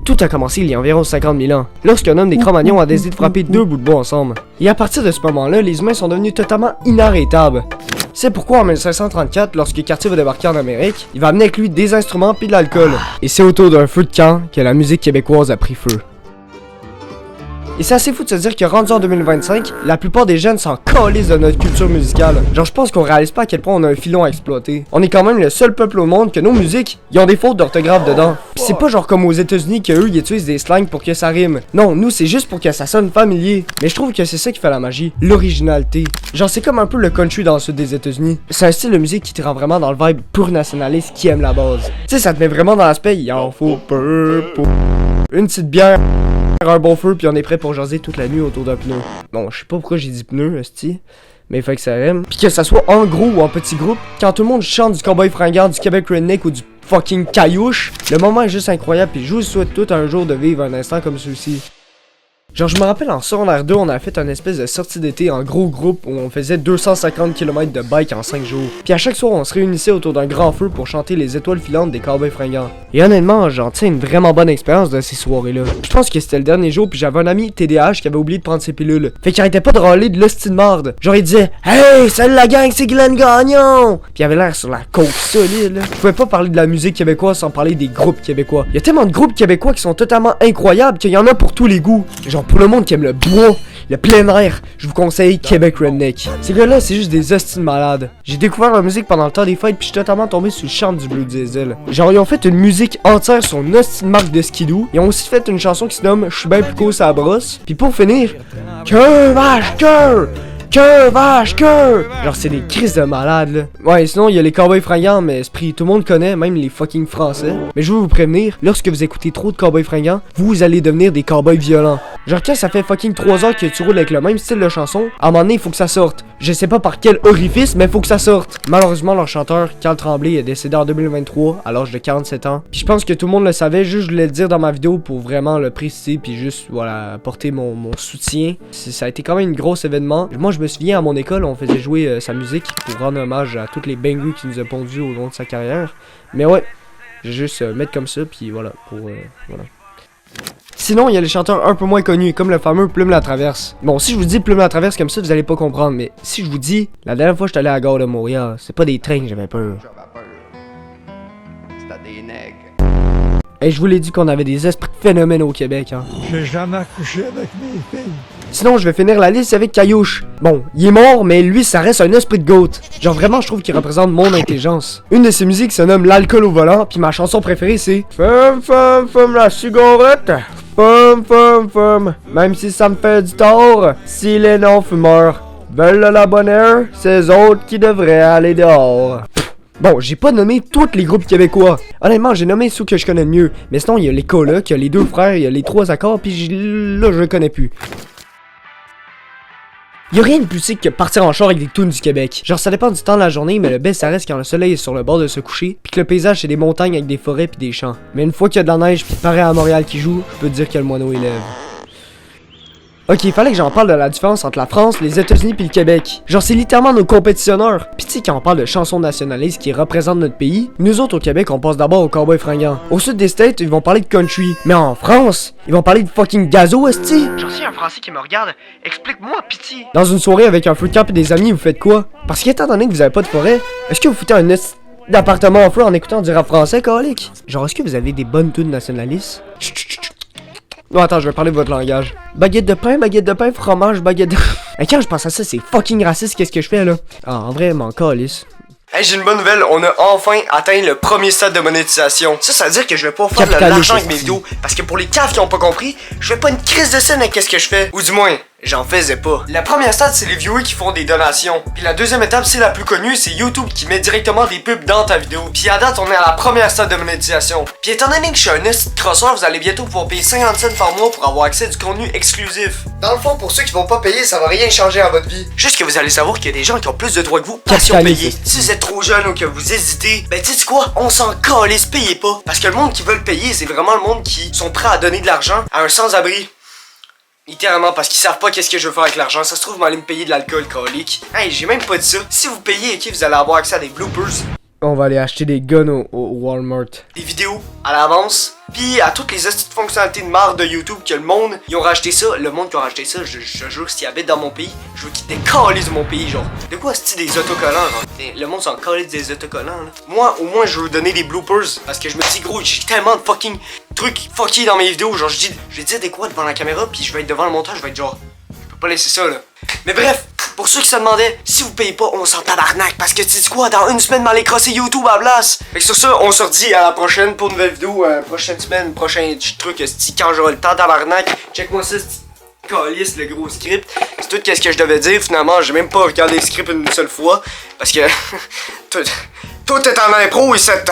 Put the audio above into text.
Tout a commencé il y a environ 50 000 ans, lorsqu'un homme des Cro-Magnons a décidé de frapper deux bouts de bois ensemble. Et à partir de ce moment-là, les humains sont devenus totalement inarrêtables. C'est pourquoi en 1534, lorsque Cartier va débarquer en Amérique, il va amener avec lui des instruments puis de l'alcool. Et c'est autour d'un feu de camp que la musique québécoise a pris feu. Et c'est assez fou de se dire que rendu en 2025, la plupart des jeunes s'en calissent de notre culture musicale. Genre je pense qu'on réalise pas à quel point on a un filon à exploiter. On est quand même le seul peuple au monde que nos musiques, ils ont des fautes d'orthographe dedans. Pis c'est pas genre comme aux États-Unis que eux ils utilisent des slangs pour que ça rime. Non, nous c'est juste pour que ça sonne familier. Mais je trouve que c'est ça qui fait la magie, l'originalité. Genre c'est comme un peu le country dans le sud des États-Unis. C'est un style de musique qui te rend vraiment dans le vibe pur nationaliste qui aime la base. Tu sais ça te met vraiment dans l'aspect il en faut peu pour une petite bière, un bon feu, puis on est prêt pour jaser toute la nuit autour d'un pneu. Bon, je sais pas pourquoi j'ai dit pneu, esti, mais il faut que ça rime. Puis que ça soit en gros ou en petit groupe, quand tout le monde chante du Cowboy Fringant, du Québec Redneck ou du fucking Caillouche, le moment est juste incroyable, puis je vous souhaite tout un jour de vivre un instant comme celui-ci. Genre je me rappelle en secondaire 2, on a fait une espèce de sortie d'été en gros groupe où on faisait 250 km de bike en 5 jours. Puis à chaque soir on se réunissait autour d'un grand feu pour chanter les étoiles filantes des Cowboys Fringants. Et honnêtement, j'en tiens une vraiment bonne expérience de ces soirées-là. Je pense que c'était le dernier jour puis j'avais un ami TDAH qui avait oublié de prendre ses pilules. Fait qu'il arrêtait pas de râler de l'hostie de marde. Genre il disait « Hey, salut la gang, c'est Glenn Gagnon! » Puis il avait l'air sur la côte solide là. Je pouvais pas parler de la musique québécoise sans parler des groupes québécois. Il y a tellement de groupes québécois qui sont totalement incroyables qu'il y en a pour tous les goûts. Genre pour le monde qui aime le bois, le plein air, je vous conseille Québec Redneck. Ces gars-là, c'est juste des hosties de malades. J'ai découvert leur musique pendant le temps des fêtes puis je suis totalement tombé sur le charme du Blue Diesel. Genre, ils ont fait une musique entière sur une hostie de marque de skidoo. Ils ont aussi fait une chanson qui se nomme Je suis bien plus cool ça brosse. Puis pour finir, que vache que! Que vache que! Genre c'est des crises de malades là. Ouais sinon il y a les Cowboys Fringants mais esprit tout le monde connaît, même les fucking français. Mais je veux vous prévenir, lorsque vous écoutez trop de Cowboys Fringants, vous allez devenir des cowboys violents. Genre quand ça fait fucking 3 heures que tu roules avec le même style de chanson, à un moment donné il faut que ça sorte. Je sais pas par quel orifice mais faut que ça sorte. Malheureusement leur chanteur Carl Tremblay est décédé en 2023 à l'âge de 47 ans. Puis je pense que tout le monde le savait, juste je voulais le dire dans ma vidéo pour vraiment le préciser puis juste voilà apporter mon soutien. Ça a été quand même une grosse événement. Moi je me souviens à mon école, on faisait jouer sa musique pour rendre hommage à toutes les bangers qu'il nous a pondus au long de sa carrière. Mais ouais, je vais juste mettre comme ça, puis voilà, voilà. Sinon, il y a les chanteurs un peu moins connus, comme le fameux Plume la Traverse. Bon, si je vous dis Plume la Traverse comme ça, vous allez pas comprendre, mais si je vous dis, la dernière fois que j'étais allé à la gare de Montréal, c'est pas des trains que j'avais peur. C'était des nègres. Et je vous l'ai dit qu'on avait des esprits de phénomènes au Québec, hein. J'ai jamais couché avec mes filles. Sinon, je vais finir la liste avec Caillouche. Bon, il est mort, mais lui, ça reste un esprit de goat. Genre vraiment, je trouve qu'il représente mon intelligence. Une de ses musiques se nomme L'alcool au volant, puis ma chanson préférée, c'est Fume, fume, fume la cigarette. Fume, fume, fume. Même si ça me fait du tort, si les non-fumeurs veulent de la bonne air, c'est eux autres qui devraient aller dehors. Bon, j'ai pas nommé tous les groupes québécois. Honnêtement, j'ai nommé ceux que je connais le mieux. Mais sinon, il y a les Colocs, il y a les deux frères, il y a les 3 accords, puis là, je connais plus. Y'a rien de plus sick que partir en char avec des tunes du Québec. Genre ça dépend du temps de la journée, mais le best ça reste quand le soleil est sur le bord de se coucher, pis que le paysage c'est des montagnes avec des forêts pis des champs. Mais une fois qu'il y a de la neige pis pareil à Montréal qui joue, je peux te dire que le moineau élève. Ok, il fallait que j'en parle de la différence entre la France, les États-Unis pis le Québec. Genre c'est littéralement nos compétitionneurs. Pis tu sais quand on parle de chansons nationalistes qui représentent notre pays, nous autres au Québec on passe d'abord aux Cowboys Fringants. Au sud des States, ils vont parler de country. Mais en France, ils vont parler de fucking gazo, esti. Genre si un Français qui me regarde, explique-moi pitié. Dans une soirée avec un feu de camp et des amis, vous faites quoi? Parce qu'étant donné que vous avez pas de forêt, est-ce que vous foutez un d'appartement en feu en écoutant du rap français, calique? Genre est-ce que vous avez des bonnes tunes nationalistes? Non, attends, je vais parler de votre langage. Baguette de pain, fromage, baguette de... Et quand je pense à ça, c'est fucking raciste, qu'est-ce que je fais, là? Ah, en vrai, m'en calisse. Hey, j'ai une bonne nouvelle, on a enfin atteint le premier stade de monétisation. Ça veut dire que je vais pas faire de l'argent avec mes vidéos. Parce que pour les caves qui ont pas compris, je fais pas une crise de scène avec qu'est-ce que je fais. Ou du moins, j'en faisais pas. La première stade, c'est les viewers qui font des donations. Puis la deuxième étape, c'est la plus connue, c'est YouTube qui met directement des pubs dans ta vidéo. Puis à date, on est à la première stade de monétisation. Puis étant donné que je suis un crosseur, vous allez bientôt pouvoir payer 50 cents par mois pour avoir accès à du contenu exclusif. Dans le fond, pour ceux qui vont pas payer, ça va rien changer à votre vie. Juste que vous allez savoir qu'il y a des gens qui ont plus de droits que vous parce qu'ils ont payé. Si vous êtes trop jeune ou que vous hésitez, ben tu sais quoi, on s'en calisse, payez pas. Parce que le monde qui veut le payer, c'est vraiment le monde qui sont prêts à donner de l'argent à un sans-abri. Littéralement parce qu'ils savent pas qu'est-ce que je veux faire avec l'argent. Ça se trouve, m'aller me payer de l'alcool, colique. Hey, j'ai même pas dit ça. Si vous payez, ok, vous allez avoir accès à des bloopers. On va aller acheter des guns au Walmart. Des vidéos à l'avance. Puis à toutes les astuces de fonctionnalités de marde de YouTube que le monde, ils ont racheté ça. Le monde qui a racheté ça, je jure, s'ils habitent dans mon pays, je veux qu'ils décalissent de mon pays, genre. De quoi est-ce des autocollants, genre? Le monde s'en calisse des autocollants, là. Moi, au moins, je veux vous donner des bloopers. Parce que je me dis, gros, j'ai tellement de fucking trucs fuckés dans mes vidéos. Genre, je dis des quoi devant la caméra, puis je vais être devant le montage, je vais être genre, je peux pas laisser ça, là. Mais bref. Pour ceux qui se demandaient, si vous payez pas, on s'en tabarnak. Parce que tu sais quoi, dans une semaine, m'aller crosser YouTube à la place. Fait que sur ça, on se redit à la prochaine pour une nouvelle vidéo. Prochaine semaine, prochain truc, quand j'aurai le temps, tabarnak. Check-moi ça, calice, le gros script. C'est tout ce que je devais dire. Finalement, j'ai même pas regardé le script une seule fois. Parce que tout est en impro et c'est...